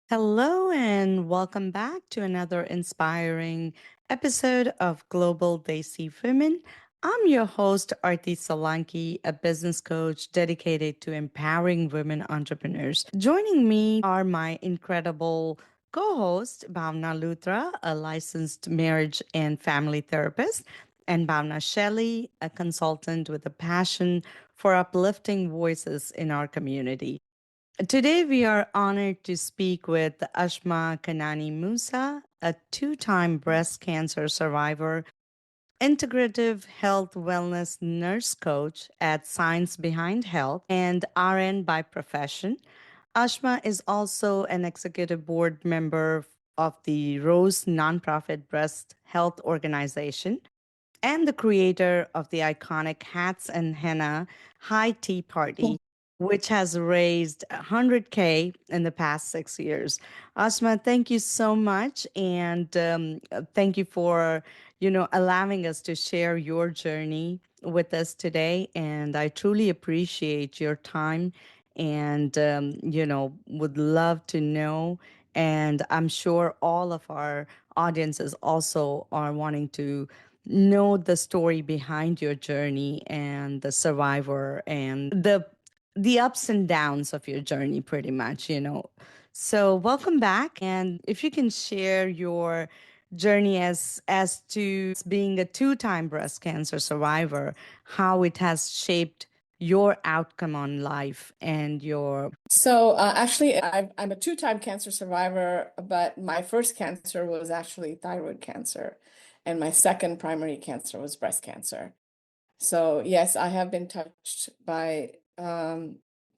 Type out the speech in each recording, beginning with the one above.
Hello, and welcome back to another inspiring episode of Global Desi Women. I'm your host, Arti Solanki, a business coach dedicated to empowering women entrepreneurs. Joining me are my incredible co host, Bhavna Luthra, a licensed marriage and family therapist, and Bhavna Shelley, a consultant with a passion for uplifting voices in our community. Today, we are honored to speak with Ashma Khanani Moosa, a two-time breast cancer survivor, integrative health wellness nurse coach at Science Behind Health, and RN by profession. Ashma is also an executive board member of the Rose nonprofit breast health organization and the creator of the iconic Hats and Henna High Tea Party, which has raised 100K in the past 6 years. Asma, thank you so much, and thank you for allowing us to share your journey with us today. And I truly appreciate your time, and would love to know. And I'm sure all of our audiences also are wanting to know the story behind your journey and the survivor and the ups and downs of your journey pretty much. So welcome back, and if you can share your journey as to being a two-time breast cancer survivor, how it has shaped your outcome on life and your. Actually, I'm a two-time cancer survivor, but my first cancer was actually thyroid cancer, and my second primary cancer was breast cancer. So, yes, I have been touched by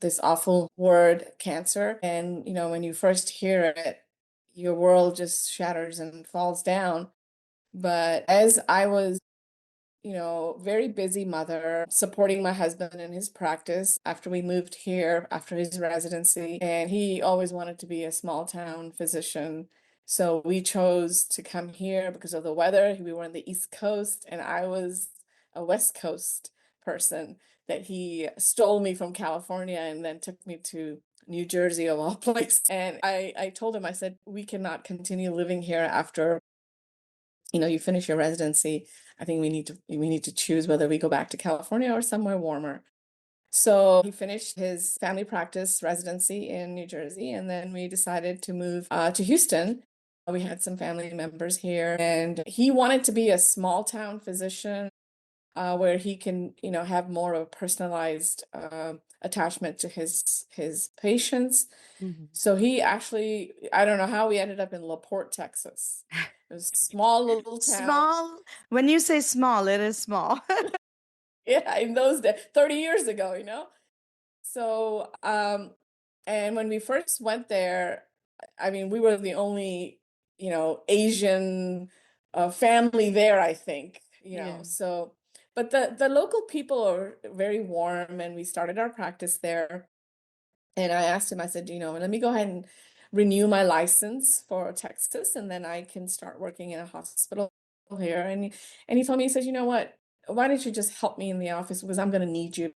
this awful word, cancer. And, when you first hear it, your world just shatters and falls down. But as I was very busy mother, supporting my husband in his practice after we moved here, after his residency. And he always wanted to be a small town physician. So we chose to come here because of the weather. We were on the East Coast, and I was a West Coast person that he stole me from California and then took me to New Jersey of all places. And I told him, I said, we cannot continue living here after you finish your residency. I think we need to choose whether we go back to California or somewhere warmer. So he finished his family practice residency in New Jersey, and then we decided to move to Houston. We had some family members here, and he wanted to be a small town physician where he can, have more of a personalized attachment to his patients. Mhm. So he actually, I don't know how we ended up in LaPorte, Texas. It was a small little town. Small, when you say small, it is small. Yeah, in those days, 30 years ago. So, and when we first went there, I mean, we were the only, Asian family there, I think. Yeah. So, but the local people are very warm, and we started our practice there. And I asked him, I said, let me go ahead and renew my license for Texas, and then I can start working in a hospital here. And he told me, he says, you know what? Why don't you just help me in the office, because I'm going to need you,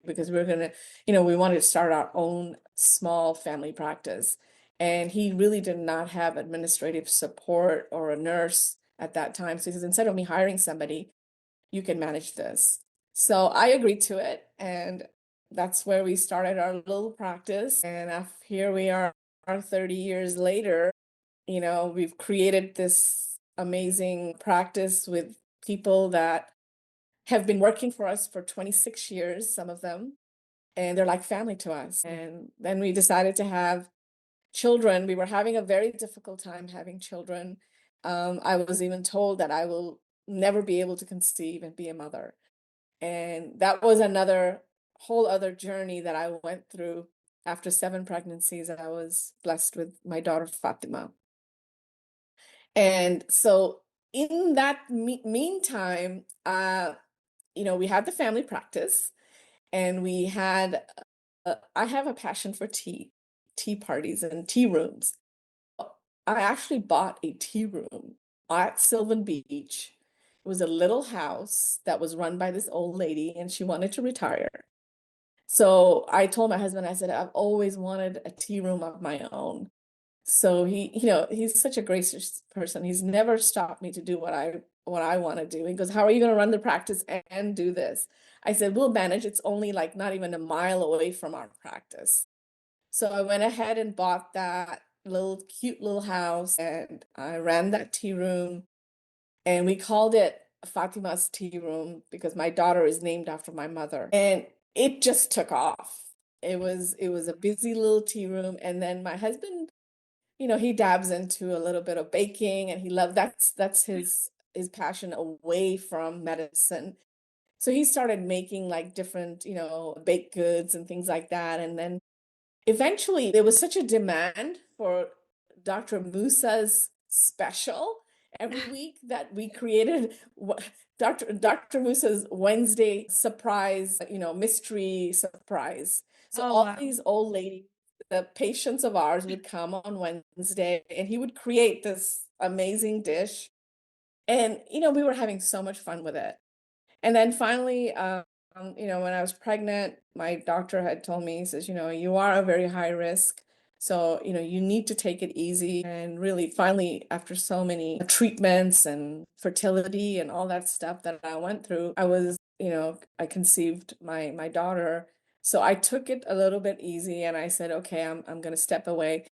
because we're going to, we wanted to start our own small family practice. And he really did not have administrative support or a nurse at that time. So he says, instead of me hiring somebody, you can manage this. So I agreed to it, and that's where we started our little practice. And here we are 30 years later. We've created this amazing practice with people that have been working for us for 26 years, some of them, and they're like family to us. And then we decided to have children. We were having a very difficult time having children. I was even told that I will never be able to conceive and be a mother. And that was another whole other journey that I went through. After 7 pregnancies, I was blessed with my daughter Fatima. And so in that meantime, we had the family practice, and we had, I have a passion for tea parties and tea rooms. I actually bought a tea room at Sylvan Beach. It was a little house that was run by this old lady, and she wanted to retire. So I told my husband, I said, I've always wanted a tea room of my own. So he's such a gracious person. He's never stopped me to do what I want to do. He goes, how are you going to run the practice and do this? I said, we'll manage. It's only like not even a mile away from our practice. So I went ahead and bought that little cute little house and I ran that tea room and we called it Fatima's tea room because my daughter is named after my mother. And it just took off. It was a busy little tea room. And then my husband, he dabs into a little bit of baking and he loved that's his passion away from medicine. So he started making like different, baked goods and things like that. And then eventually there was such a demand for Dr. Moosa's special every week that we created Dr. Moosa's Wednesday surprise, mystery surprise. So Oh, all wow. these old ladies, the patients of ours would come on Wednesday and he would create this amazing dish. And, we were having so much fun with it. And then finally, when I was pregnant, my doctor had told me, he says, you are a very high risk. So, you need to take it easy. And really, finally, after so many treatments and fertility and all that stuff that I went through, I conceived my daughter. So I took it a little bit easy and I said, okay, I'm going to step away.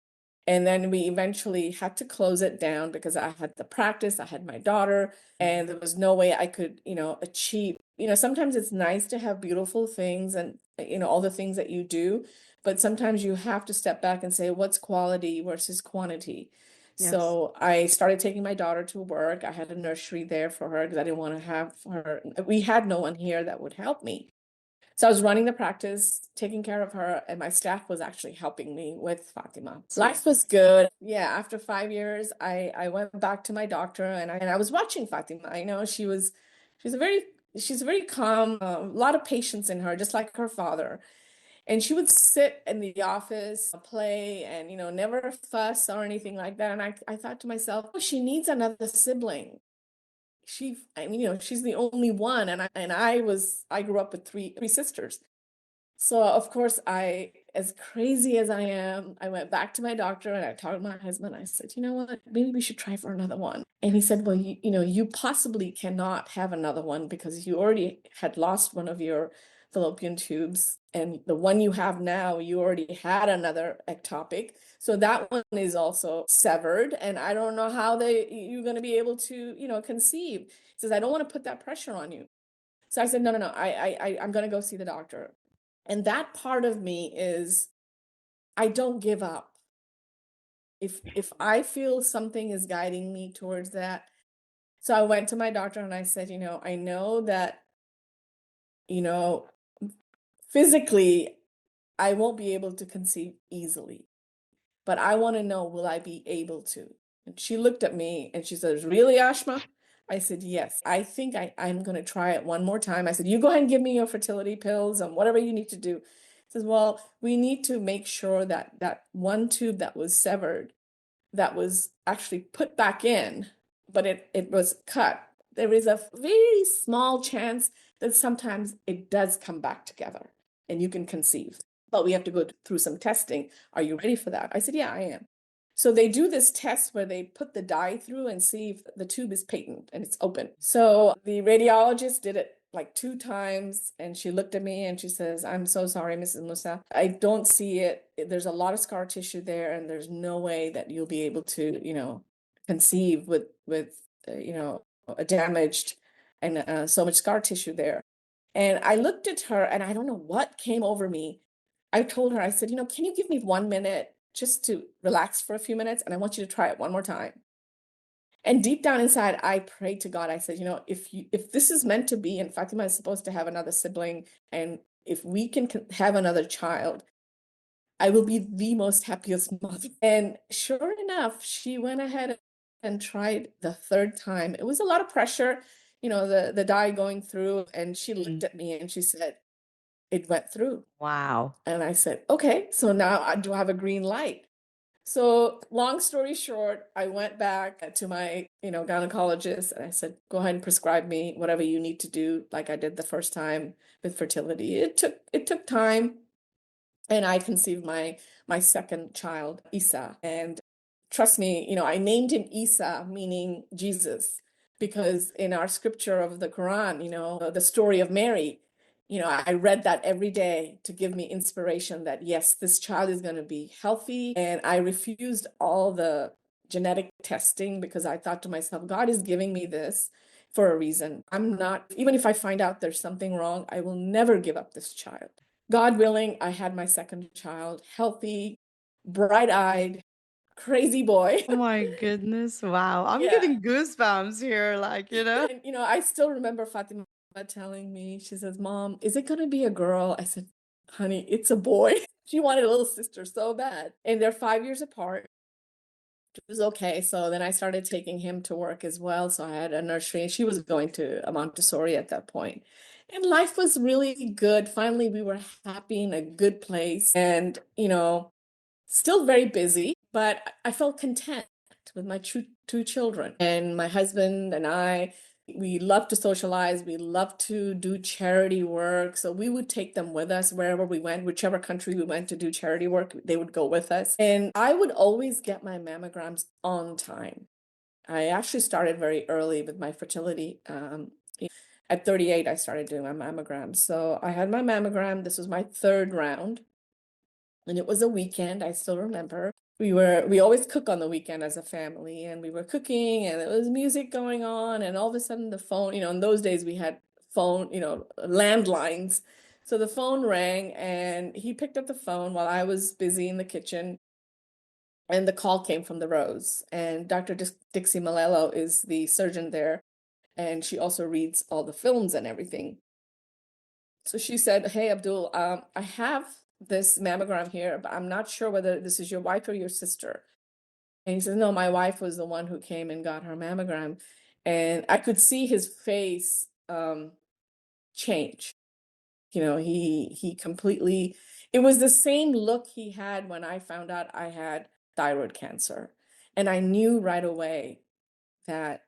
And then we eventually had to close it down because I had the practice, I had my daughter, and there was no way I could, achieve. Sometimes it's nice to have beautiful things and, all the things that you do, but sometimes you have to step back and say, what's quality versus quantity? Yes. So I started taking my daughter to work. I had a nursery there for her because I didn't want to have her. We had no one here that would help me. So I was running the practice, taking care of her, and my staff was actually helping me with Fatima. Life was good. Yeah, after 5 years, I went back to my doctor and I was watching Fatima. I know she's a very she's very calm, a lot of patience in her, just like her father. And she would sit in the office, play, and never fuss or anything like that. And I thought to myself, oh, she needs another sibling. I mean, she's the only one, I grew up with three sisters. So of course, as crazy as I am, I went back to my doctor and I talked to my husband. I said, you know what, maybe we should try for another one. And he said, well, you possibly cannot have another one because you already had lost one of your fallopian tubes, and the one you have now, you already had another ectopic. So that one is also severed, and I don't know how you're going to be able to, conceive. He says, I don't want to put that pressure on you. So I said, no, no, no, I'm going to go see the doctor. And that part of me is, I don't give up. If I feel something is guiding me towards that. So I went to my doctor and I said, I know that, you know, physically I won't be able to conceive easily, but I want to know, will I be able to? And she looked at me and she says, really, Ashma? I said, yes, I think I'm going to try it one more time. I said, you go ahead and give me your fertility pills and whatever you need to do. He says, well, we need to make sure that that one tube that was severed, that was actually put back in, but it was cut. There is a very small chance that sometimes it does come back together and you can conceive. But we have to go through some testing. Are you ready for that? I said, yeah, I am. So they do this test where they put the dye through and see if the tube is patent and it's open. So the radiologist did it like 2 times and she looked at me and she says, I'm so sorry, Mrs. Musa. I don't see it. There's a lot of scar tissue there and there's no way that you'll be able to, conceive with a damaged and so much scar tissue there. And I looked at her and I don't know what came over me. I told her, I said, can you give me 1 minute just to relax for a few minutes? And I want you to try it one more time. And deep down inside, I prayed to God. I said, if this is meant to be, and Fatima is supposed to have another sibling, and if we can have another child, I will be the most happiest mother. And sure enough, she went ahead and tried the third time. It was a lot of pressure, the dye going through, and she looked Mm. at me and she said, it went through. Wow. And I said, okay, so now I do have a green light. So long story short, I went back to my, gynecologist and I said, go ahead and prescribe me whatever you need to do, like I did the first time with fertility. It took time, and I conceived my second child, Isa. And trust me, I named him Isa, meaning Jesus, because in our scripture of the Quran, the story of Mary, I read that every day to give me inspiration that yes, this child is going to be healthy. And I refused all the genetic testing because I thought to myself, God is giving me this for a reason. I'm not, even if I find out there's something wrong, I will never give up this child. God willing, I had my second child, healthy, bright-eyed, crazy boy. Oh my goodness. Wow. I'm Yeah. getting goosebumps here, And I still remember Fatima telling me, she says, Mom, is it gonna be a girl? I said, honey, it's a boy. She wanted a little sister so bad. And they're 5 years apart. It was okay. So then I started taking him to work as well. So I had a nursery, and she was going to a Montessori at that point. And life was really good. Finally, we were happy in a good place. And, still very busy, but I felt content with my two children. And my husband and I, we love to socialize. We love to do charity work. So we would take them with us wherever we went, whichever country we went to do charity work, they would go with us. And I would always get my mammograms on time. I actually started very early with my fertility. At 38, I started doing my mammogram. So I had my mammogram. This was my third round. And it was a weekend, I still remember. We always cook on the weekend as a family, and we were cooking and there was music going on, and all of a sudden the phone, in those days we had phone, landlines. So the phone rang and he picked up the phone while I was busy in the kitchen, and the call came from the Rose. And Dr. Dixie Malello is the surgeon there, and she also reads all the films and everything. So she said, hey, Abdul, I have this mammogram here, but I'm not sure whether this is your wife or your sister. And he says, no, my wife was the one who came and got her mammogram. And I could see his face change. He completely, it was the same look he had when I found out I had thyroid cancer. And I knew right away that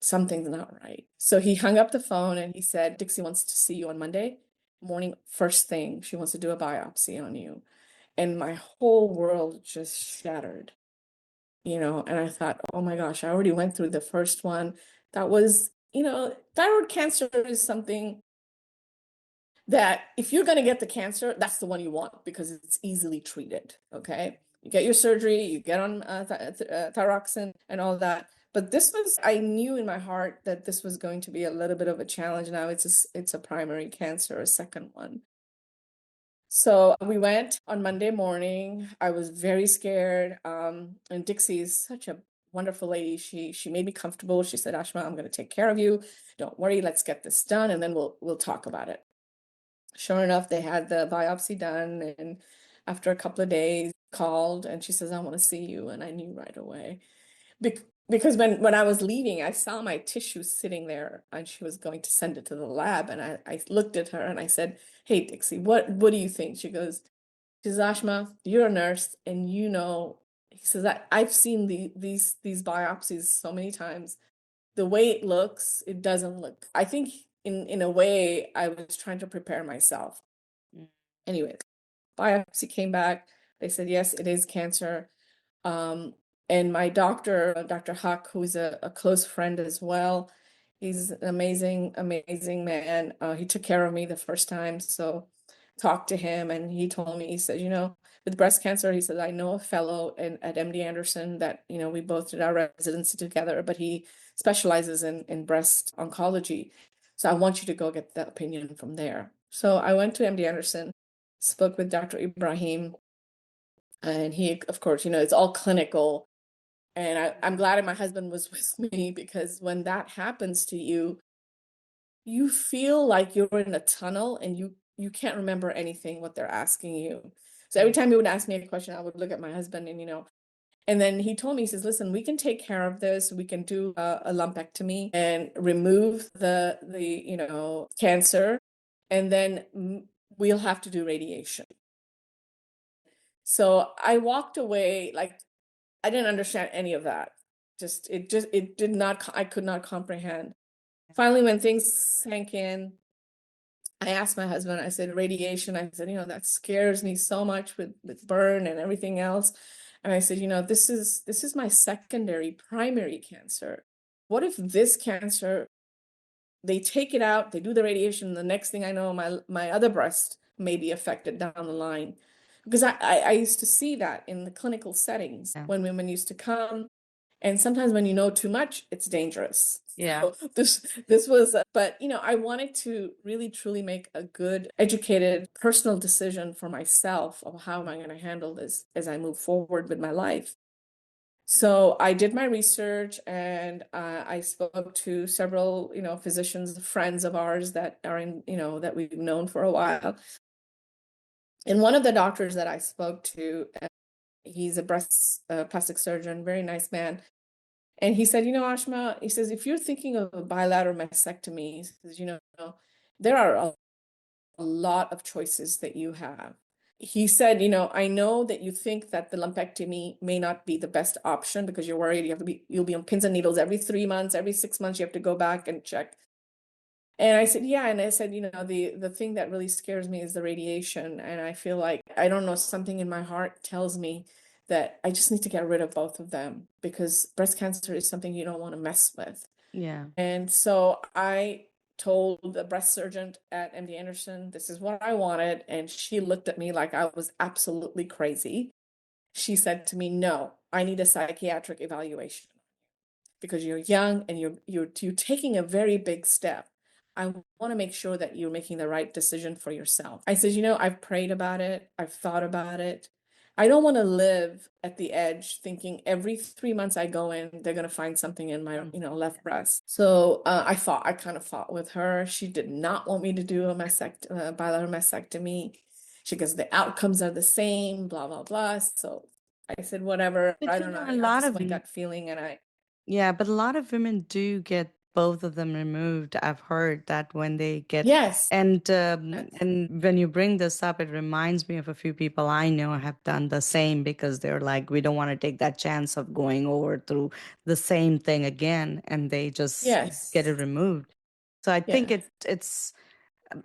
something's not right. So he hung up the phone and he said, Dixie wants to see you on Monday morning, first thing. She wants to do a biopsy on you. And my whole world just shattered, and I thought, oh my gosh, I already went through the first one. That was, thyroid cancer is something that if you're going to get the cancer, that's the one you want because it's easily treated. Okay. You get your surgery, you get on thyroxine and all that. But this was, I knew in my heart that this was going to be a little bit of a challenge. Now it's a primary cancer, a second one. So we went on Monday morning. I was very scared. And Dixie is such a wonderful lady. She made me comfortable. She said, Ashma, I'm going to take care of you. Don't worry, let's get this done, and then we'll talk about it. Sure enough, they had the biopsy done, and after a couple of days, called and she says, I want to see you. And I knew right away. Because when I was leaving, I saw my tissue sitting there and she was going to send it to the lab. And I looked at her and I said, hey, Dixie, what do you think? She says, Ashma, you're a nurse and he says, I've seen these biopsies so many times. The way it looks, it doesn't look. I think in a way, I was trying to prepare myself. Anyways, biopsy came back. They said, yes, it is cancer. And my doctor, Dr. Huck, who's a close friend as well, he's an amazing, amazing man. He took care of me the first time. So talked to him and he told me, he said, with breast cancer, he said, I know a fellow at MD Anderson that, we both did our residency together, but he specializes in breast oncology. So I want you to go get the opinion from there. So I went to MD Anderson, spoke with Dr. Ibrahim, and he, of course, it's all clinical. And I'm glad my husband was with me because when that happens to you, you feel like you're in a tunnel and you can't remember anything what they're asking you. So every time he would ask me a question, I would look at my husband and then he told me, he says, listen, we can take care of this. We can do a lumpectomy and remove the cancer, and then we'll have to do radiation. So I walked away like I didn't understand any of that. It did not, I could not comprehend. Finally, when things sank in, I asked my husband, I said, radiation, I said, that scares me so much with burn and everything else. And I said, this is my secondary primary cancer. What if this cancer, they take it out, they do the radiation, and the next thing I know, my other breast may be affected down the line. Because I used to see that in the clinical settings Yeah. when women used to come. And sometimes when you know too much, it's dangerous. Yeah. So this was, but I wanted to really truly make a good, educated, personal decision for myself of how am I going to handle this as I move forward with my life. So I did my research and I spoke to several, physicians, friends of ours that are in, that we've known for a while. And one of the doctors that I spoke to, he's a breast plastic surgeon, very nice man. And he said, Ashma, he says, if you're thinking of a bilateral mastectomy, he says, there are a lot of choices that you have. He said, I know that you think that the lumpectomy may not be the best option because you're worried you'll be on pins and needles every 3 months, every 6 months, you have to go back and check. And I said, yeah. And I said, the thing that really scares me is the radiation. And I feel like, I don't know, something in my heart tells me that I just need to get rid of both of them because breast cancer is something you don't want to mess with. Yeah. And so I told the breast surgeon at MD Anderson, this is what I wanted. And she looked at me like I was absolutely crazy. She said to me, no, I need a psychiatric evaluation because you're young and you're taking a very big step. I want to make sure that you're making the right decision for yourself. I said, I've prayed about it. I've thought about it. I don't want to live at the edge thinking every 3 months I go in, they're going to find something in my, left breast. So I kind of fought with her. She did not want me to do a bilateral mastectomy. She goes, the outcomes are the same, blah, blah, blah. So I said, whatever. But I don't know. a I lot just of my gut feeling and I, yeah, but a lot of women do get both of them removed. I've heard that when they get yes. and when you bring this up, it reminds me of a few people I know have done the same because they're like, we don't want to take that chance of going over through the same thing again, and they just get it Yes. removed. So I think Yeah. it's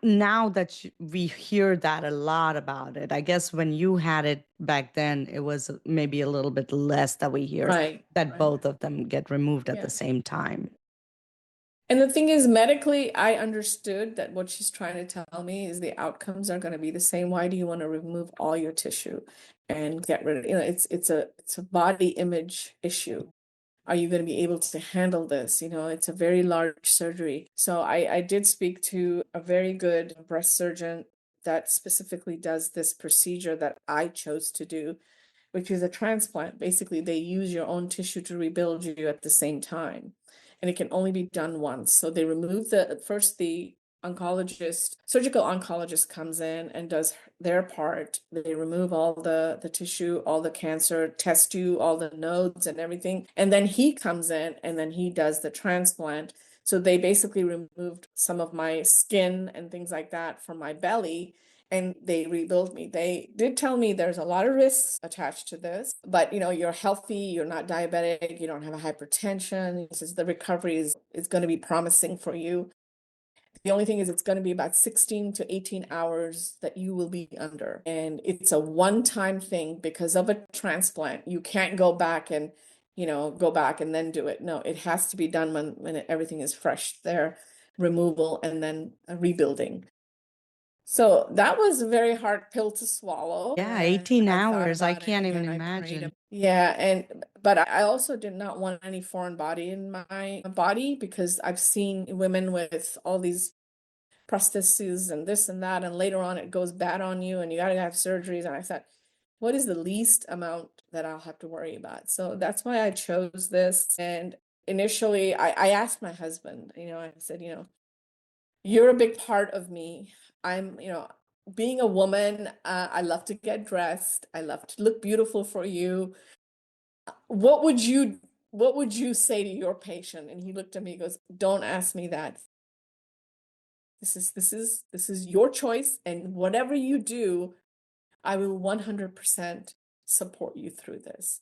now that we hear that a lot about it. I guess when you had it back then, it was maybe a little bit less that we hear Right. that Right. both of them get removed at the Yeah. same time. And the thing is, medically, I understood that what she's trying to tell me is the outcomes are going to be the same. Why do you want to remove all your tissue and get rid of, it's a body image issue. Are you going to be able to handle this? It's a very large surgery. So I did speak to a very good breast surgeon that specifically does this procedure that I chose to do, which is a transplant. Basically, they use your own tissue to rebuild you at the same time. And it can only be done once. So they remove the surgical oncologist comes in and does their part. They remove all the tissue, all the cancer, test you, all the nodes and everything. And then he comes in and then he does the transplant. So they basically removed some of my skin and things like that from my belly and they rebuilt me. They did tell me there's a lot of risks attached to this, but you're healthy, you're not diabetic, you don't have a hypertension. He says the recovery is going to be promising for you. The only thing is it's going to be about 16 to 18 hours that you will be under. And it's a one-time thing because of a transplant. You can't go back and, go back and then do it. No, it has to be done when everything is fresh there, removal and then rebuilding. So that was a very hard pill to swallow. Yeah, And 18 I thought hours. I about it can't even again. I prayed. imagine. Yeah, but I also did not want any foreign body in my body because I've seen women with all these prostheses and this and that, and later on it goes bad on you and you gotta have surgeries. And I thought, what is the least amount that I'll have to worry about? So that's why I chose this. And initially I asked my husband, I said, you're a big part of me. I'm, being a woman, I love to get dressed. I love to look beautiful for you. What would you say to your patient? And he looked at me and goes, don't ask me that. This is your choice, and whatever you do, I will 100% support you through this.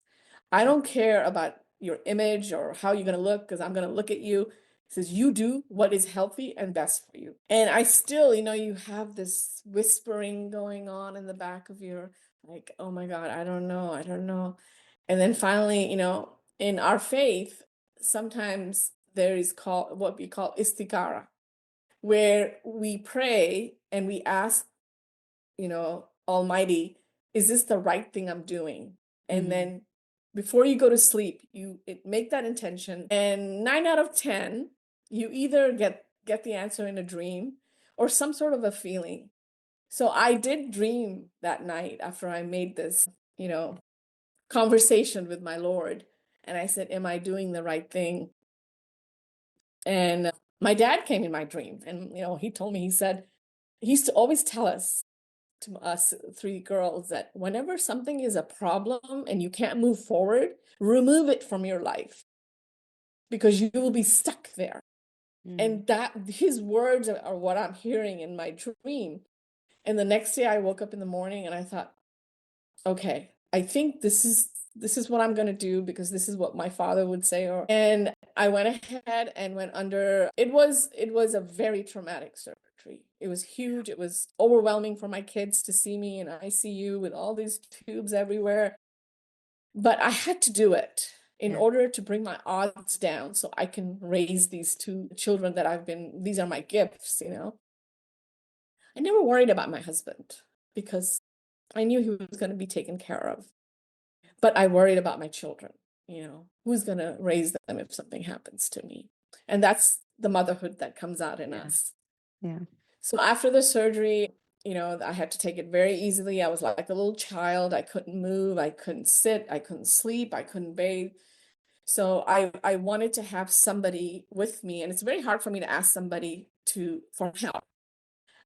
I don't care about your image or how you're going to look, because I'm going to look at you. He says, you do what is healthy and best for you. And I still, you have this whispering going on in the back of your, like, oh my God, I don't know, I don't know. And then finally, in our faith, sometimes there is called what we call istikara, where we pray and we ask, Almighty, is this the right thing I'm doing? And then before you go to sleep, you make that intention, and 9 out of 10, you either get the answer in a dream or some sort of a feeling. So I did dream that night after I made this, conversation with my Lord, and I said, am I doing the right thing? And my dad came in my dream, and he told me, he used to always tell us, to us three girls, that whenever something is a problem and you can't move forward, remove it from your life, because you will be stuck there. And that his words are what I'm hearing in my dream. And the next day I woke up in the morning and I thought, okay, I think this is what I'm going to do, because this is what my father would say. And I went ahead and went under. It was a very traumatic surgery. It was huge. It was overwhelming for my kids to see me in ICU with all these tubes everywhere. But I had to do it in order to bring my odds down so I can raise these two children these are my gifts, I never worried about my husband, because I knew he was going to be taken care of. But I worried about my children, who's going to raise them if something happens to me? And that's the motherhood that comes out in us. Yeah. So after the surgery, I had to take it very easily. I was like a little child. I couldn't move. I couldn't sit. I couldn't sleep. I couldn't bathe. So I wanted to have somebody with me. And it's very hard for me to ask somebody for help.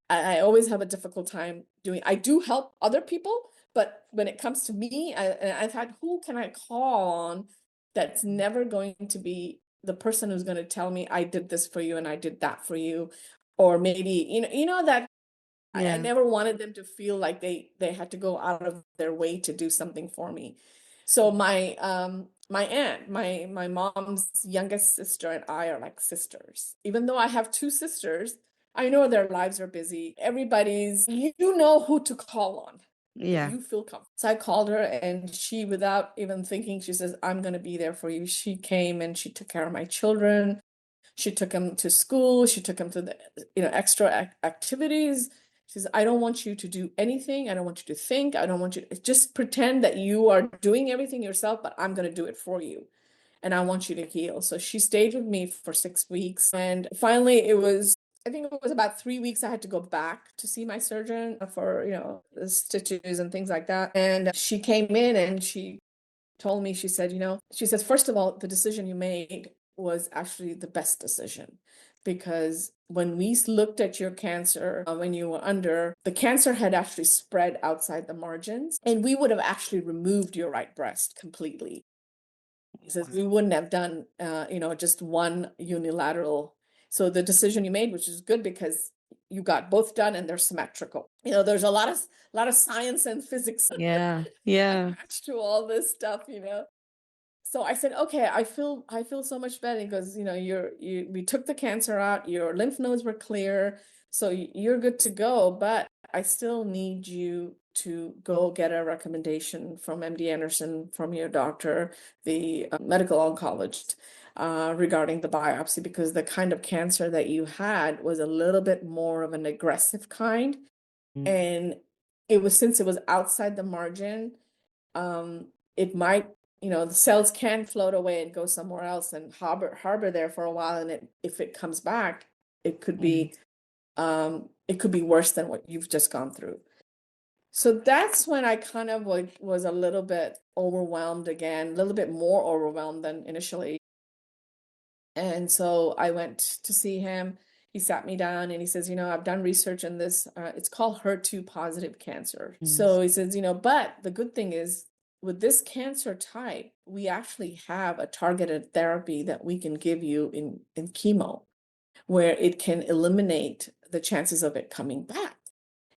I always have a difficult time I do help other people, but when it comes to me, I thought, who can I call on that's never going to be the person who's going to tell me, I did this for you and I did that for you? Or maybe, that I never wanted them to feel like they had to go out of their way to do something for me. So my aunt, my mom's youngest sister, and I are like sisters. Even though I have two sisters, I know their lives are busy. You know who to call on. Yeah. You feel comfortable. So I called her, and she, without even thinking, she says, I'm going to be there for you. She came and she took care of my children. She took them to school. She took them to the, extra activities. She says, I don't want you to do anything. I don't want you to think. I don't want you to just pretend that you are doing everything yourself, but I'm going to do it for you. And I want you to heal. So she stayed with me for 6 weeks. And finally, I think it was about 3 weeks, I had to go back to see my surgeon for, the stitches and things like that. And she came in and she told me, she said, she says, first of all, the decision you made was actually the best decision, because when we looked at your cancer, when you were under, the cancer had actually spread outside the margins, and we would have actually removed your right breast completely. He says, we wouldn't have done, just one unilateral. So the decision you made, which is good, because you got both done and they're symmetrical. There's a lot of science and physics Yeah. attached to all this stuff, So I said, okay, I feel so much better, because, we took the cancer out, your lymph nodes were clear, so you're good to go, but I still need you to go get a recommendation from MD Anderson, from your doctor, the medical oncologist, regarding the biopsy, because the kind of cancer that you had was a little bit more of an aggressive kind. And since it was outside the margin, it might, the cells can float away and go somewhere else and harbor there for a while. And if it comes back, it could be worse than what you've just gone through. So that's when I kind of was a little bit overwhelmed again, a little bit more overwhelmed than initially. And so I went to see him. He sat me down and he says, I've done research in this. It's called HER2 positive cancer. So he says, but the good thing is, with this cancer type, we actually have a targeted therapy that we can give you in chemo, where it can eliminate the chances of it coming back.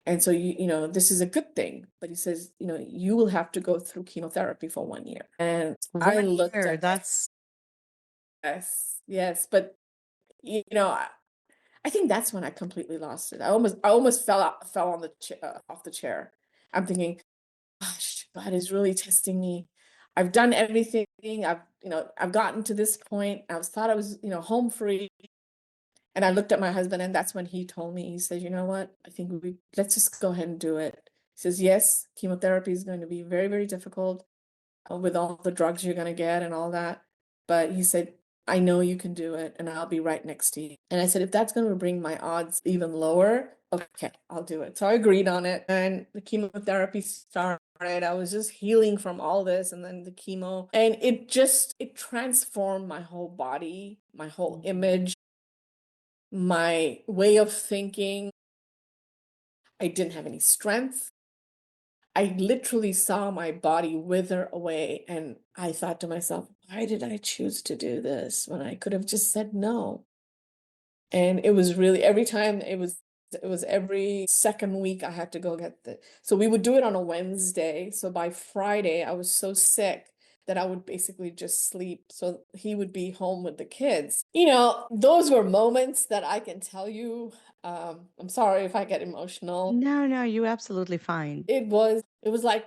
And so this is a good thing. But he says, you will have to go through chemotherapy for 1 year. And I 1 looked year, at it. that's Yes, yes. But I think that's when I completely lost it. I almost fell on off the chair. I'm thinking, gosh, God is really testing me. I've done everything. I've gotten to this point. Thought I was, home free. And I looked at my husband, and that's when he told me, he said, you know what? I think let's just go ahead and do it. He says, yes, chemotherapy is going to be very, very difficult with all the drugs you're going to get and all that. But he said, I know you can do it, and I'll be right next to you. And I said, if that's going to bring my odds even lower, okay, I'll do it. So I agreed on it, and the chemotherapy started. I was just healing from all this, and then the chemo, and it transformed my whole body, my whole image, my way of thinking. I didn't have any strength. I literally saw my body wither away, and I thought to myself, why did I choose to do this when I could have just said no? And it was really every time it was every second week I had to go get so we would do it on a Wednesday. So by Friday, I was so sick that I would basically just sleep. So he would be home with the kids. Those were moments that I can tell you. I'm sorry if I get emotional. no, no, you're absolutely fine. It was like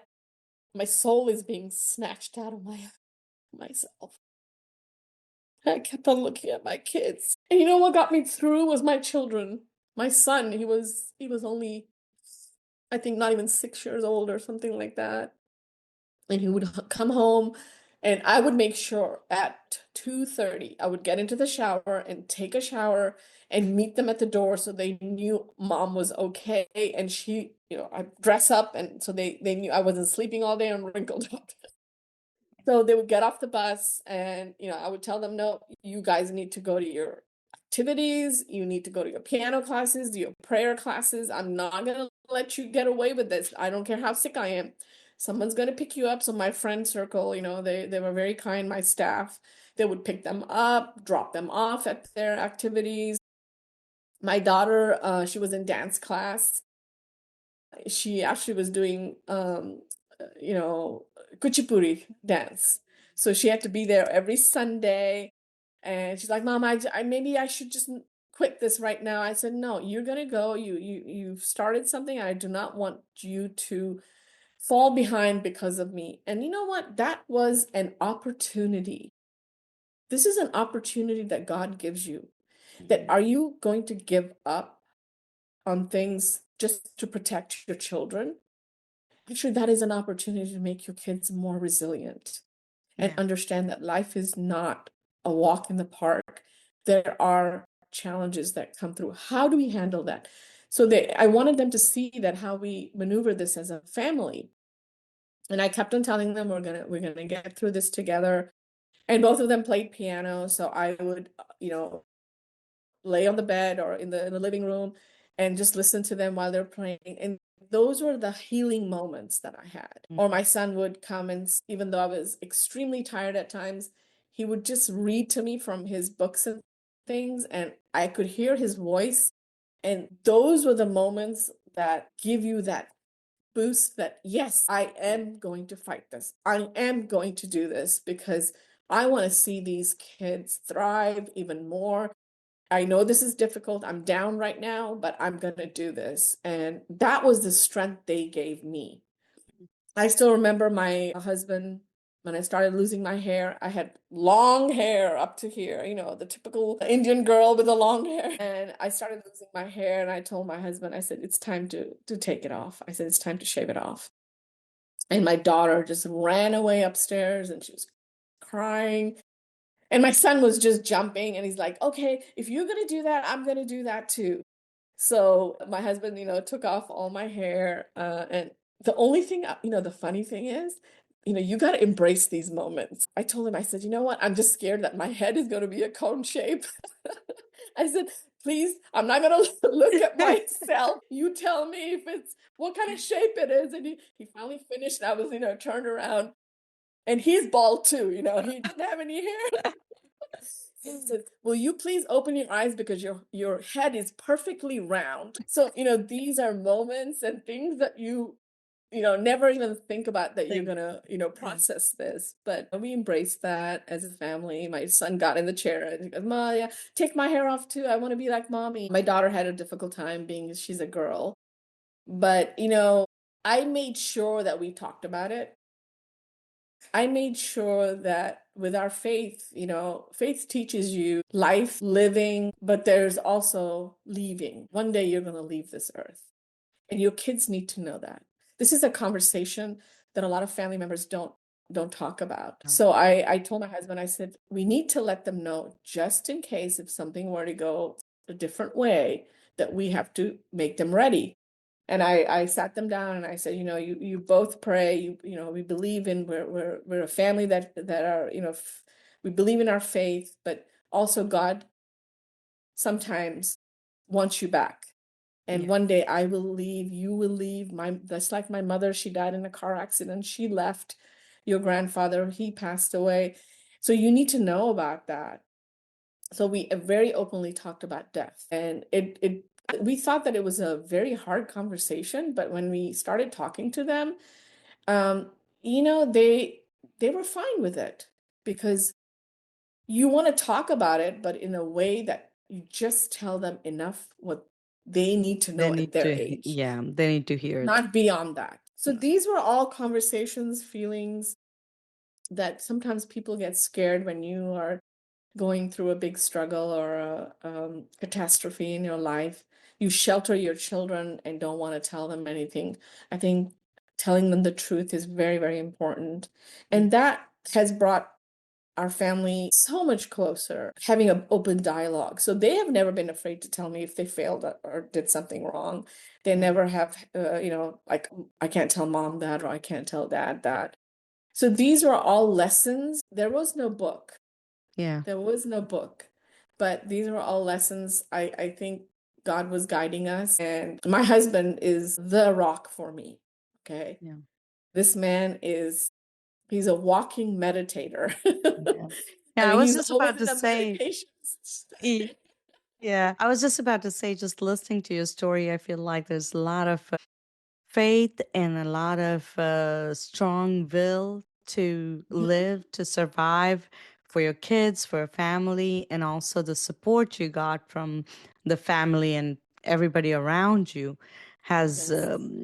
my soul is being snatched out of myself. I kept on looking at my kids. And you know what got me through was my children. My son, he was only, I think, not even 6 years old or something like that. And he would come home, and I would make sure at 2:30 I would get into the shower and take a shower and meet them at the door so they knew mom was okay. And I dress up, and so they knew I wasn't sleeping all day and wrinkled up. So they would get off the bus, and I would tell them, no, you guys need to go to your activities. You need to go to your piano classes, your prayer classes. I'm not going to let you get away with this. I don't care how sick I am. Someone's going to pick you up. So my friend circle, they were very kind, my staff. They would pick them up, drop them off at their activities. My daughter, she was in dance class. She actually was doing you know kuchipuri dance, so she had to be there every Sunday. And she's like, Mom, I maybe I should just quit this right now. I said, no, you're gonna go. You've started something. I do not want you to fall behind because of me. And you know what, that was an opportunity. This is an opportunity that God gives you. That are you going to give up on things just to protect your children? Actually, that is an opportunity to make your kids more resilient and Yeah. understand that life is not a walk in the park. There are challenges that come through. How do we handle that? So I wanted them to see that how we maneuver this as a family. And I kept on telling them we're gonna get through this together. And both of them played piano, so I would, lay on the bed or in the living room and just listen to them while they're playing. And those were the healing moments that I had. Or my son would come, and even though I was extremely tired at times, he would just read to me from his books and things, and I could hear his voice. And those were the moments that give you that boost that, yes, I am going to fight this. I am going to do this because I want to see these kids thrive even more. I know this is difficult. I'm down right now, but I'm going to do this. And that was the strength they gave me. I still remember my husband when I started losing my hair. I had long hair up to here, the typical Indian girl with the long hair. And I started losing my hair, and I told my husband, I said, it's time to take it off. I said, it's time to shave it off. And my daughter just ran away upstairs, and she was crying. And my son was just jumping, and he's like, okay, if you're going to do that, I'm going to do that too. So my husband, took off all my hair. And the only thing, the funny thing is, you got to embrace these moments. I told him, I said, you know what? I'm just scared that my head is going to be a cone shape. I said, please, I'm not going to look at myself. You tell me what kind of shape it is. And he finally finished. I was, turned around, and he's bald too. He didn't have any hair. He said, will you please open your eyes because your head is perfectly round. So, these are moments and things that never even think about that you're gonna, process this. But we embraced that as a family. My son got in the chair and he goes, Ma, yeah, take my hair off too. I want to be like mommy. My daughter had a difficult time being she's a girl. But, I made sure that we talked about it. I made sure that with our faith, faith teaches you life, living, but there's also leaving. One day you're going to leave this earth, and your kids need to know that. This is a conversation that a lot of family members don't talk about. So I told my husband, I said, we need to let them know just in case if something were to go a different way, that we have to make them ready. And I sat them down and I said, you both pray, we believe in, we're a family that are, we believe in our faith, but also God sometimes wants you back. And one day I will leave, you will leave. That's like my mother, she died in a car accident. She left. Your grandfather, he passed away. So you need to know about that. So we very openly talked about death. And we thought that it was a very hard conversation, but when we started talking to them, they were fine with it, because you want to talk about it, but in a way that you just tell them enough what they need to They know at need their to, age, yeah, they need to hear that. not beyond that. So these were all conversations, feelings that sometimes people get scared when you are going through a big struggle or a catastrophe in your life. You shelter your children and don't want to tell them anything. I think telling them the truth is very, very important. And that has brought our family so much closer, having an open dialogue. So they have never been afraid to tell me if they failed or did something wrong. They never have, like, I can't tell mom that, or I can't tell dad that. So these were all lessons. There was no book. Yeah. There was no book, but these were all lessons. I think God was guiding us, and my husband is the rock for me. Okay. Yeah. This man he's a walking meditator. Yeah. I Yeah, I mean, was he's just always about in to a say, meditation state. yeah, I was just about to say, just listening to your story, I feel like there's a lot of faith and a lot of strong will to live, to survive for your kids, for your family, and also the support you got from the family and everybody around you Yes,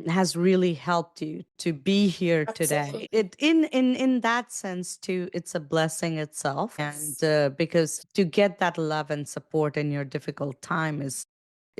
has really helped you to be here today. absolutely. It in that sense too, it's a blessing itself, and Yes. because to get that love and support in your difficult time is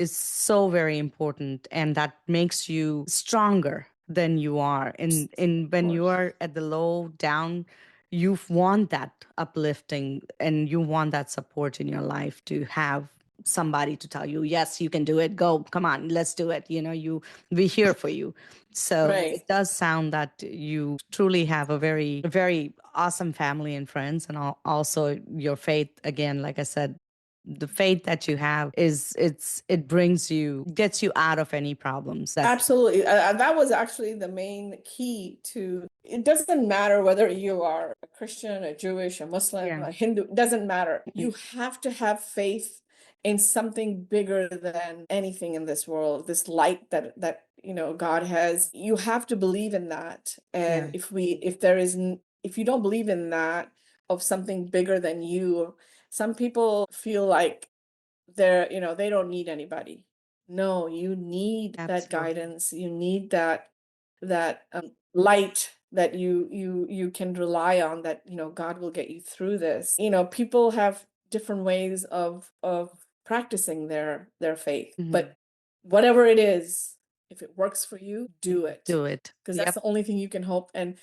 so very important, and that makes you stronger than you are in Of when you course. are at the low down. You want that uplifting and you want that support in your life, to have somebody to tell you, yes, you can do it, go, come on, let's do it, we're here for you. So Right. it does sound that you truly have a very awesome family and friends, and also your faith, again, like I said, the faith that you have it brings you, gets you out of any problems that. Absolutely. That was actually the main key to it. Doesn't matter whether you are a Christian, a Jewish, a Muslim, Yeah. a Hindu, it doesn't matter. Mhm. You have to have faith in something bigger than anything in this world, this light that God has. You have to believe in that. Yeah. And if you don't believe in that, of something bigger than you, some people feel like they don't need anybody. No, you need that Absolutely. guidance. You need that light that you can rely on, that God will get you through this. People have different ways of practicing their faith, Mhm. but whatever it is, if it works for you, do it, Do it. because that's Yep. the only thing you can hope. And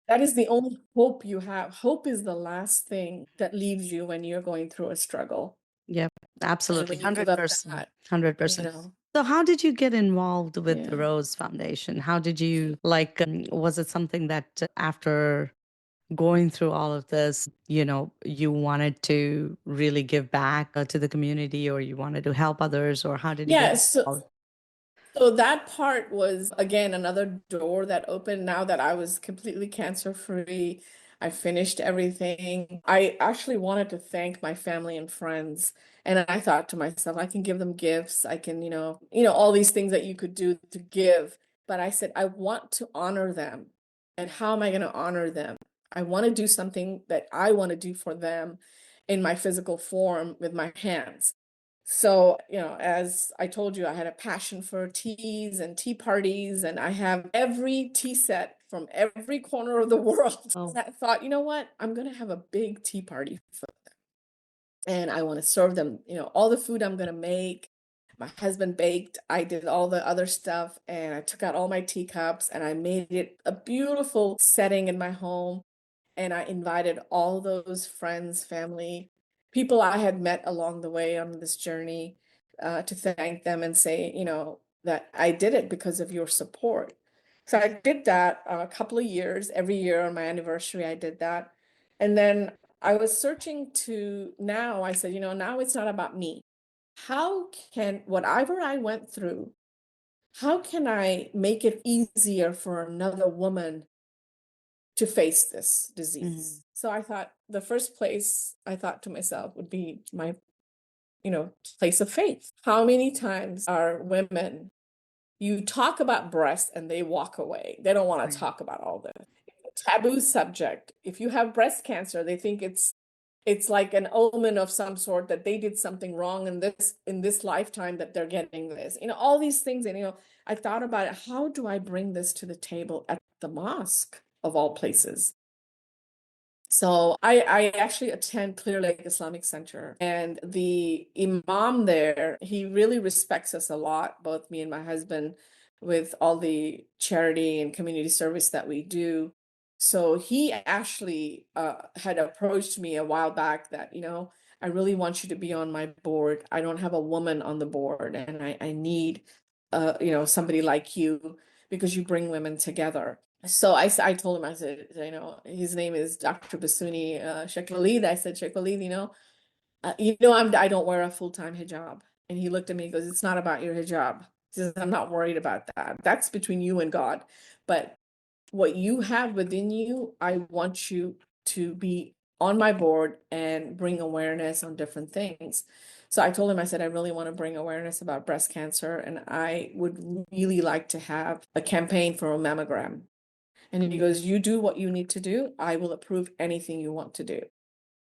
that is the only hope you have. Hope is the last thing that leaves you when you're going through a struggle. Yep. And Absolutely. when you give up 100%. that, 100%. So how did you get involved with the yeah. Rose Foundation? How did you was it something that after going through all of this, you wanted to really give back to the community, or you wanted to help others, or how did you get Yeah, so involved? so that part was again another door that opened now that I was completely cancer free. I finished everything. I actually wanted to thank my family and friends. And I thought to myself, I can give them gifts. I can, all these things that you could do to give. But I said, I want to honor them. And how am I going to honor them? I want to do something that I want to do for them in my physical form with my hands. So, as I told you, I had a passion for teas and tea parties, and I have every tea set from every corner of the world. Oh, And I thought, you know what? I'm going to have a big tea party for them. And I want to serve them, all the food I'm going to make. My husband baked, I did all the other stuff, and I took out all my teacups and I made it a beautiful setting in my home. And I invited all those friends, family, people I had met along the way on this journey, to thank them and say, that I did it because of your support. So I did that a couple of years. Every year on my anniversary, I did that. And then I was searching to now, I said, now it's not about me. How can whatever I went through, how can I make it easier for another woman to face this mm, disease? So I thought the first place I thought to myself would be my, place of faith. How many times are women, you talk about breast and they walk away? They don't want to right. talk about all the taboo subject. If you have breast cancer, they think it's like an omen of some sort that they did something wrong in this lifetime that they're getting this. All these things. And I thought about it. How do I bring this to the table at the mosque of all places? So I actually attend Clear Lake Islamic Center, and the imam there, he really respects us a lot, both me and my husband, with all the charity and community service that we do. So he actually had approached me a while back that, I really want you to be on my board. I don't have a woman on the board, and I need, somebody like you because you bring women together. So I told him, I said, his name is Dr. Basuni Sheikh Walid. I said, Sheikh Walid, I don't wear a full-time hijab. And he looked at me and goes, it's not about your hijab. He says, I'm not worried about that. That's between you and God. But what you have within you, I want you to be on my board and bring awareness on different things. So I told him, I said, I really want to bring awareness about breast cancer, and I would really like to have a campaign for a mammogram. And he goes, you do what you need to do. I will approve anything you want to do.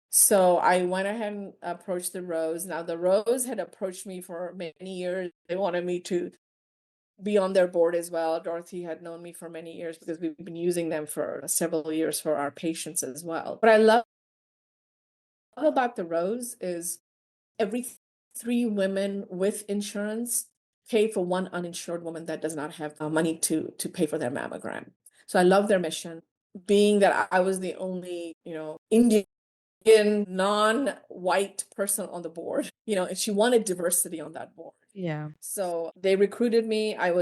So I went ahead and approached the Rose. Now, the Rose had approached me for many years. They wanted me to be on their board as well. Dorothy had known me for many years because we've been using them for several years for our patients as well. What I love about the Rose is every 3 women with insurance pay for one uninsured woman that does not have money to pay for their mammogram. So I love their mission. Being that I was the only, Indian non-white person on the board, and she wanted diversity on that board. Yeah. So they recruited me. I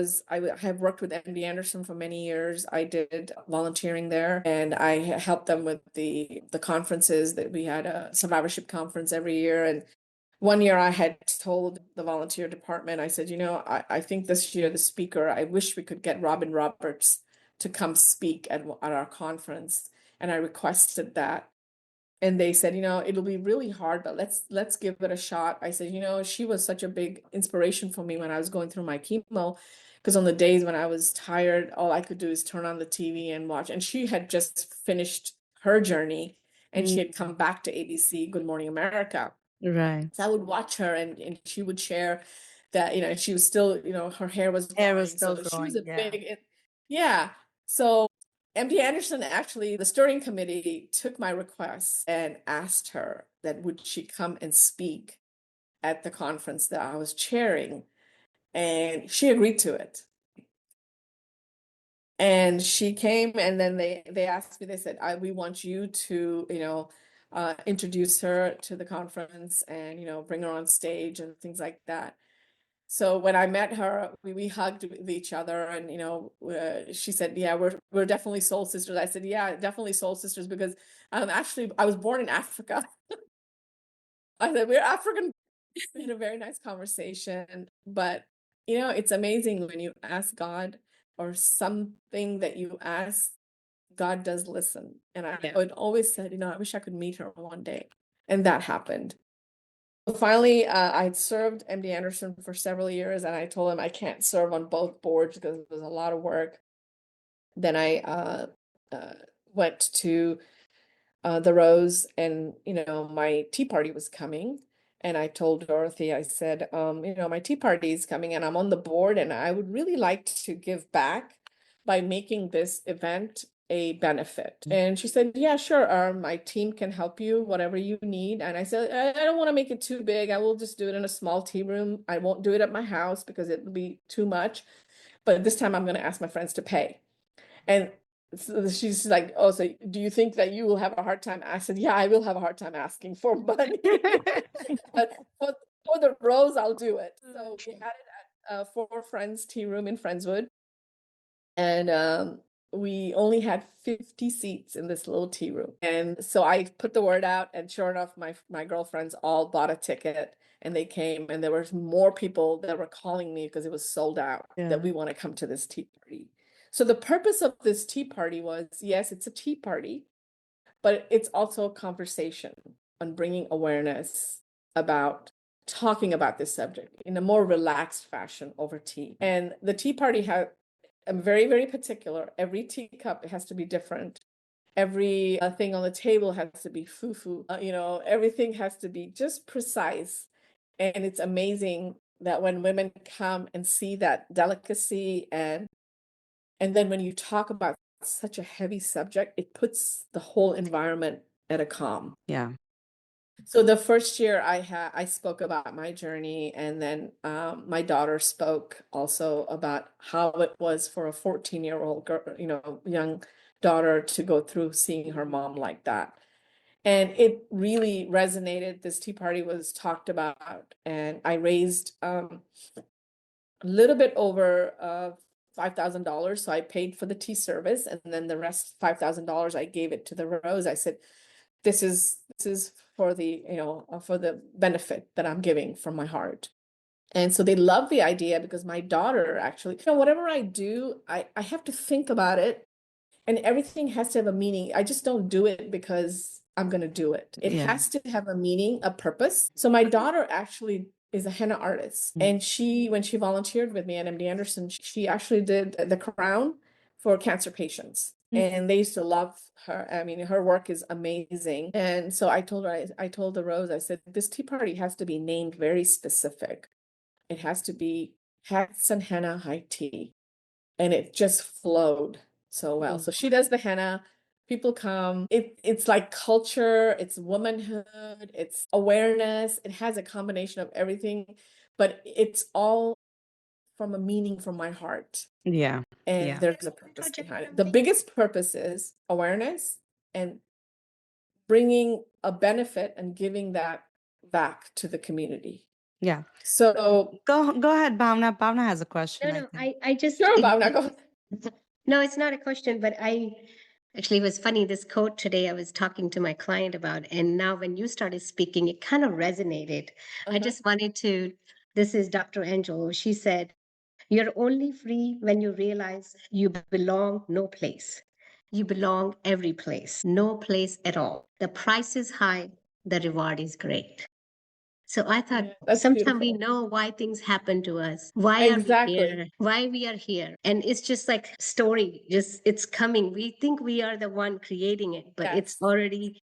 have worked with MD Anderson for many years. I did volunteering there, and I helped them with the conferences that we had, a survivorship conference every year. And one year I had told the volunteer department, I said, I think this year the speaker, I wish we could get Robin Roberts to come speak at our conference. And I requested that. And they said, it'll be really hard, but let's give it a shot. I said, she was such a big inspiration for me when I was going through my chemo, because on the days when I was tired, all I could do is turn on the TV and watch. And she had just finished her journey, and she Mm, had come back to ABC, Good Morning America. right. So I would watch her, and she would share that, she was still, her hair was Hair was growing. still So she was growing. a Yeah. big, yeah. So MD Anderson, actually, the steering committee took my request and asked her that would she come and speak at the conference that I was chairing. And she agreed to it. And she came, and then they asked me, they said, we want you to, introduce her to the conference and, bring her on stage and things like that. So when I met her, we hugged with each other, and she said, "Yeah, we're definitely soul sisters." I said, "Yeah, definitely soul sisters," because actually I was born in Africa. I said we're African. We had a very nice conversation, but it's amazing when you ask God or something that you ask, God does listen. And I Yeah. would always said, I wish I could meet her one day. And that happened. Finally, I'd served MD Anderson for several years, and I told him I can't serve on both boards because it was a lot of work. Then I went to the Rose, and my tea party was coming, and I told Dorothy, I said, my tea party is coming, and I'm on the board, and I would really like to give back by making this event a benefit. And she said, yeah, sure. My team can help you, whatever you need. And I said, I don't want to make it too big. I will just do it in a small tea room. I won't do it at my house because it would be too much. But this time I'm going to ask my friends to pay. And so she's like, oh, so do you think that you will have a hard time? I said, yeah, I will have a hard time asking for money. But for the Rose, I'll do it. So we had it at Four Friends Tea Room in Friendswood. And we only had 50 seats in this little tea room. And so I put the word out, and sure enough, my girlfriends all bought a ticket, and they came, and there was more people that were calling me because it was sold out, that we want to come to this tea party. So the purpose of this tea party was, yes, it's a tea party, but it's also a conversation on bringing awareness about talking about this subject in a more relaxed fashion over tea. And the tea party had, I'm very, very particular. Every teacup has to be different. Every thing on the table has to be foo-foo. Everything has to be just precise. And it's amazing that when women come and see that delicacy, and then when you talk about such a heavy subject, it puts the whole environment at a calm. Yeah. So the first year I spoke about my journey, and then my daughter spoke also about how it was for a 14-year-old girl, young daughter, to go through seeing her mom like that. And it really resonated. This tea party was talked about, and I raised a little bit over $5,000. So I paid for the tea service, and then the rest, $5,000, I gave it to the Rose. I said, this is for the for the benefit that I'm giving from my heart. And so they love the idea, because my daughter actually, whatever I do, I have to think about it, and everything has to have a meaning. I just don't do it because I'm going to do it. It has to have a meaning, a purpose. So my daughter actually is a henna artist, and when she volunteered with me at MD Anderson, she actually did the crown for cancer patients. And they used to love her. I mean, her work is amazing. And so I told her, I told the Rose, I said, this tea party has to be named very specific. It has to be hats and henna high tea. And it just flowed so well. So she does the henna. People come. It's like culture, it's womanhood, it's awareness. It has a combination of everything, but it's all from a meaning from my heart. Yeah. And there's a purpose behind it. The biggest purpose is awareness and bringing a benefit and giving that back to the community. Yeah. So Go ahead, Bhavna. Bhavna has a question, I No, think. I just sure, Bhavna, go ahead. no, it's not a question, but I actually, it was funny. This quote today I was talking to my client about, and now when you started speaking, it kind of resonated. I just wanted to, this is Dr. Angelo. She said, you're only free when you realize you belong no place. You belong every place, no place at all. The price is high, the reward is great. So I thought, That's sometimes we beautiful. know why things happen to us. Why are we here? Why we are here? And it's just like story, just it's coming. We think we are the one creating it, but it's already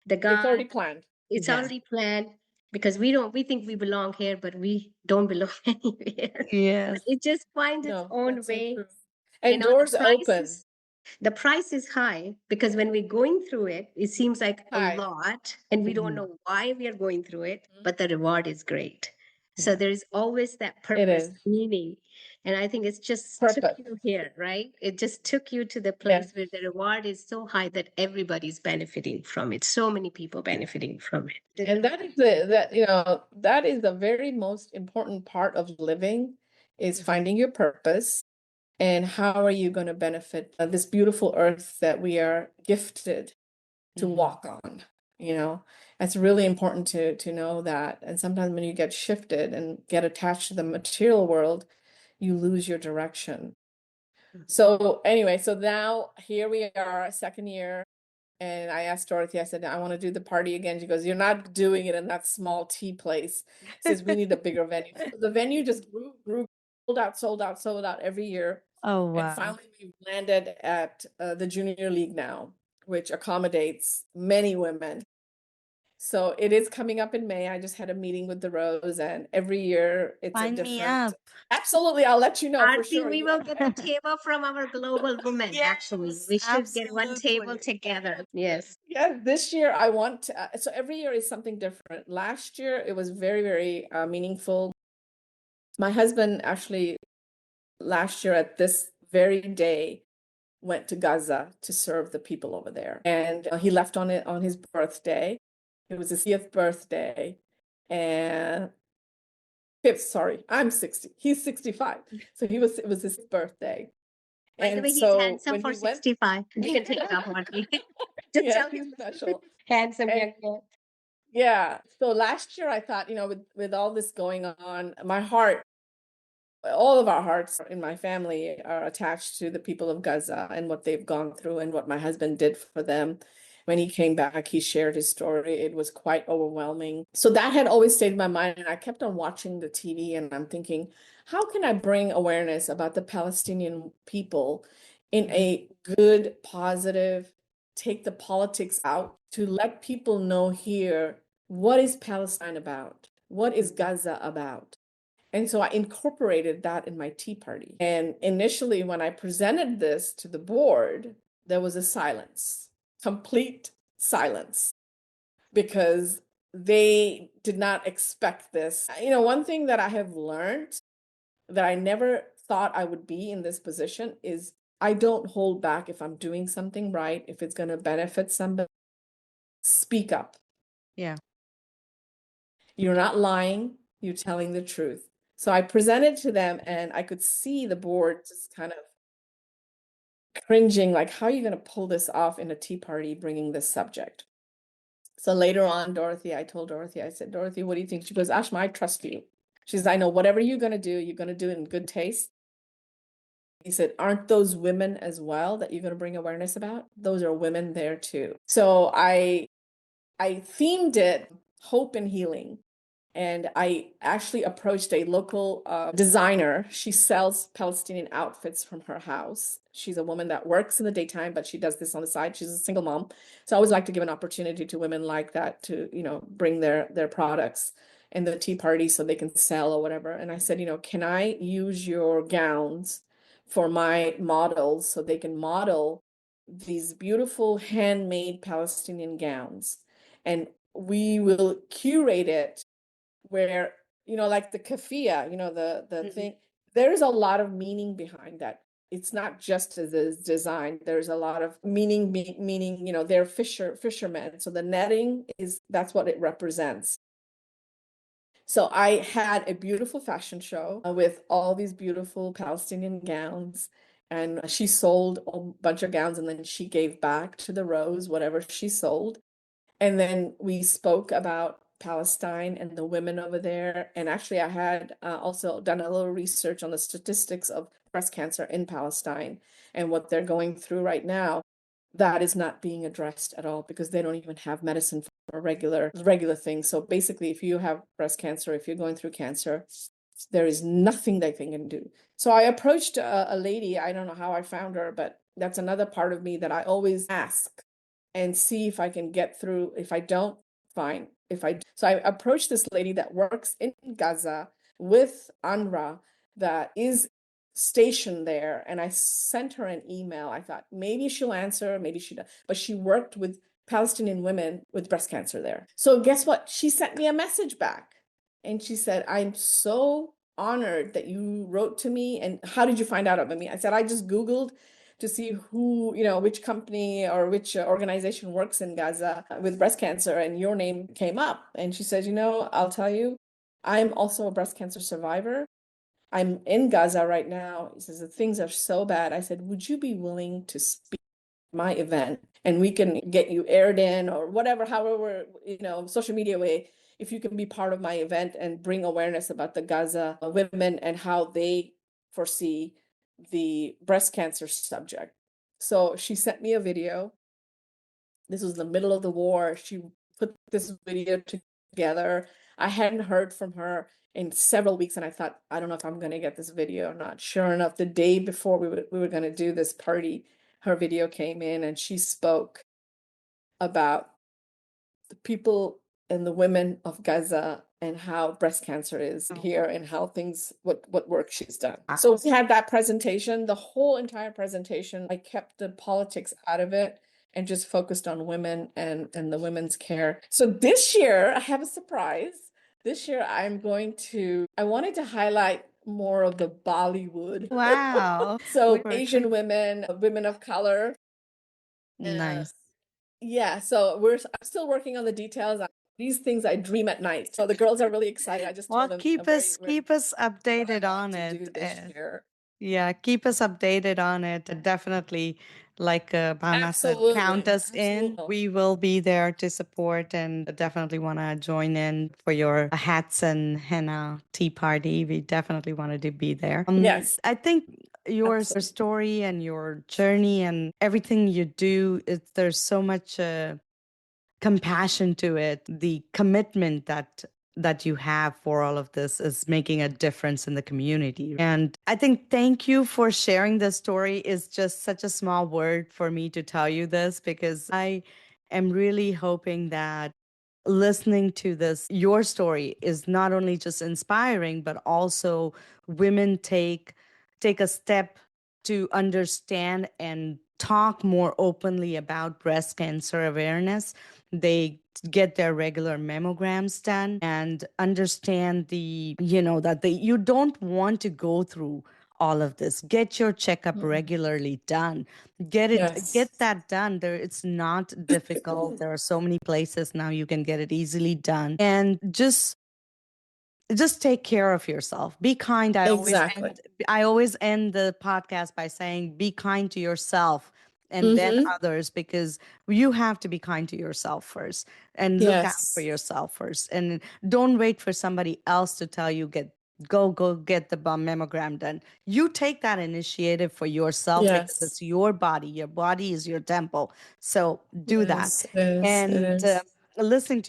the God. It's already planned. It's already planned, because we think we belong here, but we don't belong anywhere. Yes. It just finds its own that's so way. true. And doors open. The price is high, because when we're going through it, it seems like High. a lot, and we don't know why we are going through it, but the reward is great. So there is always that purpose, meaning. And I think it's just took you here, right? It just took you to the place where the reward is so high that everybody's benefiting from it. So many people benefiting from it. And that is that is the very most important part of living, is finding your purpose. And how are you going to benefit this beautiful earth that we are gifted to walk on? It's really important to know that. And sometimes when you get shifted and get attached to the material world, you lose your direction. So anyway, so now here we are, second year. And I asked Dorothy, I said, I want to do the party again. She goes, you're not doing it in that small tea place. Says we need a bigger venue. So the venue just grew, sold out every year. Oh, And wow. finally we've landed at the junior league now, which accommodates many women. So it is coming up in May. I just had a meeting with the Rose, and every year it's a Sign me different. up. Absolutely, I'll let you know for Arti, sure. we will get a table from our global women, actually. Yes, We should get one table absolutely. together. Yes. Yeah, this year I want to, so every year is something different. Last year it was very, very meaningful. My husband actually last year at this very day went to Gaza to serve the people over there. And he left on it on his birthday. It was his 60th birthday. And fifth, sorry, I'm 60. He's 65. So it was his birthday. By the And way, he's so handsome when for he went, 65. You can take it off, Arti. Just yeah, tell he's him. special. Handsome And young man. yeah, so last year I thought, with all this going on, my heart, all of our hearts in my family are attached to the people of Gaza and what they've gone through and what my husband did for them. When he came back, he shared his story. It was quite overwhelming. So that had always stayed in my mind. And I kept on watching the TV and I'm thinking, how can I bring awareness about the Palestinian people in a good, positive, take the politics out to let people know here, what is Palestine about? What is Gaza about? And so I incorporated that in my tea party. And initially, when I presented this to the board, there was a silence, complete silence, because they did not expect this. One thing that I have learned that I never thought I would be in this position is I don't hold back if I'm doing something right, if it's going to benefit somebody, speak up. Yeah. You're not lying, you're telling the truth. So I presented to them and I could see the board just kind of cringing, like, how are you going to pull this off in a tea party, bringing this subject? So later on, I told Dorothy, I said, Dorothy, what do you think? She goes, Ashma, I trust you. She says, I know whatever you're going to do it in good taste. He said, aren't those women as well that you're going to bring awareness about? Those are women there too. So I themed it hope and healing. And I actually approached a local designer. She sells Palestinian outfits from her house. She's a woman that works in the daytime, but she does this on the side. She's a single mom. So I always like to give an opportunity to women like that to, bring their products in the tea party so they can sell or whatever. And I said, can I use your gowns for my models so they can model these beautiful handmade Palestinian gowns? And we will curate it where, like the kafia, the thing, there's a lot of meaning behind that. It's not just the design. There's a lot of meaning, they're fishermen. So the netting that's what it represents. So I had a beautiful fashion show with all these beautiful Palestinian gowns. And she sold a bunch of gowns and then she gave back to the Rose whatever she sold. And then we spoke about Palestine and the women over there. And actually, I had also done a little research on the statistics of breast cancer in Palestine and what they're going through right now. That is not being addressed at all because they don't even have medicine for regular things. So basically, if you have breast cancer, if you're going through cancer, there is nothing they can do. So I approached a lady. I don't know how I found her, but that's another part of me that I always ask and see if I can get through. If I don't, fine. So I approached this lady that works in Gaza with UNRWA that is stationed there, and I sent her an email. I thought maybe she'll answer, maybe she does, but she worked with Palestinian women with breast cancer there. So guess what? She sent me a message back, and she said, "I'm so honored that you wrote to me. And how did you find out about me?" I said, "I just Googled to see who, which company or which organization works in Gaza with breast cancer, and your name came up." And she said, I'll tell you, I'm also a breast cancer survivor. I'm in Gaza right now. He says, the things are so bad. I said, would you be willing to speak at my event and we can get you aired in or whatever, however, social media way, if you can be part of my event and bring awareness about the Gaza women and how they foresee the breast cancer subject. So she sent me a video. This was the middle of the war. She put this video together. I hadn't heard from her in several weeks, and I thought, I don't know if I'm going to get this video or not. Sure enough, the day before we were going to do this party, her video came in, and she spoke about the people and the women of Gaza and how breast cancer is here and how things, what work she's done. So we had that presentation, the whole entire presentation. I kept the politics out of it and just focused on women and the women's care. So this year, I have a surprise. This year, I wanted to highlight more of the Bollywood. Wow. So Asian women, women of color. Nice. Yeah, so I'm still working on the details. These things I dream at night. So the girls are really excited. I just Well, told them keep us keep us updated on to do it. this year. Yeah, keep us updated on it. Definitely, like Bhavna said, count Absolutely, us in. We will be there to support and definitely want to join in for your hats and henna tea party. We definitely wanted to be there. Yes. I think your Absolutely. story and your journey and everything you do, there's so much compassion to it. The commitment that you have for all of this is making a difference in the community. And I think thank you for sharing this story is just such a small word for me to tell you this, because I am really hoping that listening to this, your story is not only just inspiring, but also women take a step to understand and talk more openly about breast cancer awareness. They get their regular mammograms done and understand that you don't want to go through all of this. Get your checkup regularly done. Get that done. It's not difficult. There are so many places now you can get it easily done. And just take care of yourself. Be kind. I always end the podcast by saying be kind to yourself and then others, because you have to be kind to yourself first and look out for yourself first, and don't wait for somebody else to tell you go get the mammogram done. You take that initiative for yourself, because it's your body. Your body is your temple. So do that. And listening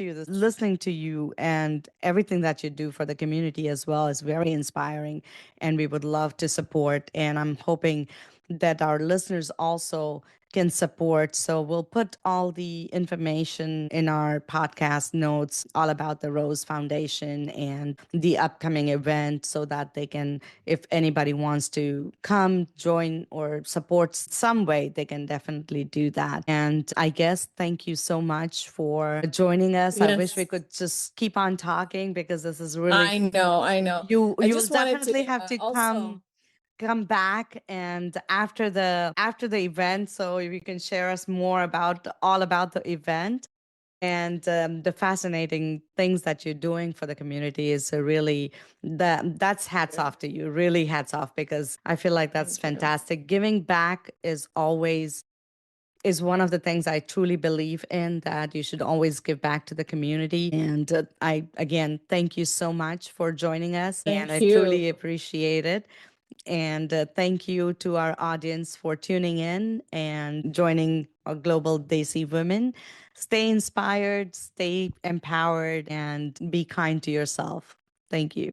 to you and everything that you do for the community as well is very inspiring, and we would love to support. And I'm hoping that our listeners also can support. So we'll put all the information in our podcast notes all about the Rose Foundation and the upcoming event, so that they can, if anybody wants to come, join, or support some way, they can definitely do that. And I guess thank you so much for joining us. I wish we could just keep on talking, because this is really, I know. you I will just wanted definitely to have to also come back and after the event, so you can share us more about all about the event and the fascinating things that you're doing for the community. Is really that's hats off to you, really hats off, because I feel like that's fantastic. Giving back is one of the things I truly believe in, that you should always give back to the community. And I, again, thank you so much for joining us. And I truly appreciate it. And thank you to our audience for tuning in and joining our Global Desi Women. Stay inspired, stay empowered, and be kind to yourself. Thank you.